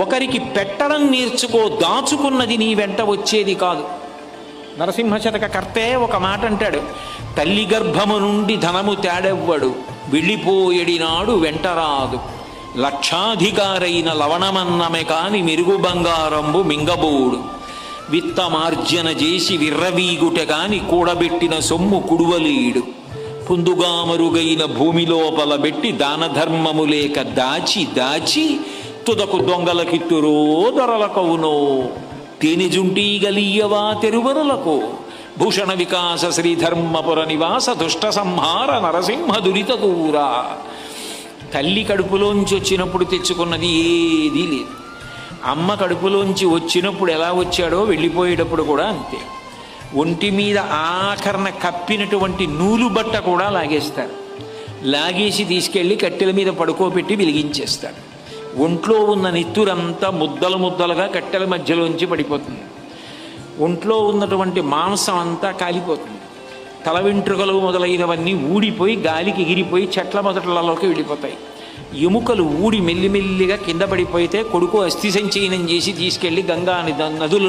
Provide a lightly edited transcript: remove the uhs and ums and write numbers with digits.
ఒకరికి పెట్టడం నేర్చుకో, దాచుకున్నది నీ వెంట వచ్చేది కాదు. నరసింహశతక కర్తే ఒక మాట అంటాడు, తల్లి గర్భము నుండి ధనము తేడెవ్వడు, వెళ్ళిపోయేడినాడు వెంటరాదు, లక్షాధికారైన లవణమన్నమే కాని మెరుగు బంగారంబు మింగబోడు, విత్తమార్జన చేసి విర్రవీగుట కాని కూడబెట్టిన సొమ్ము కుడువలేడు, పుందుగా మరుగైన భూమి లోపల పెట్టి దాన ధర్మము లేక దాచి దాచి తుదకు దొంగలకిత్తురో దొరలకవునో, తేనెజుంటీ గలీయవా తెరువరులకు, భూషణ వికాస శ్రీధర్మపుర నివాస దుష్ట సంహార నరసింహ దురిత దూరా. తల్లి కడుపులోంచి వచ్చినప్పుడు తెచ్చుకున్నది ఏదీ లేదు. అమ్మ కడుపులోంచి వచ్చినప్పుడు ఎలా వచ్చాడో వెళ్ళిపోయేటప్పుడు కూడా అంతే. ఒంటి మీద ఆఖరణ కప్పినటువంటి నూలు బట్ట కూడా లాగేస్తారు. లాగేసి తీసుకెళ్ళి కట్టెల మీద పడుకోబెట్టి వెలిగించేస్తాడు. ఒంట్లో ఉన్న నెత్తురంతా ముద్దలు ముద్దలుగా కట్టెల మధ్యలోంచి పడిపోతుంది. ఒంట్లో ఉన్నటువంటి మాంసం అంతా కాలిపోతుంది. తల వెంట్రుకలు మొదలైనవన్నీ ఊడిపోయి గాలికి ఎగిరిపోయి చెట్ల మొదట్లలోకి వెళ్ళిపోతాయి. ఎముకలు ఊడి మెల్లిమెల్లిగా కింద పడిపోతే కొడుకు అస్థి సంచయనం చేసి తీసుకెళ్ళి గంగా నదులు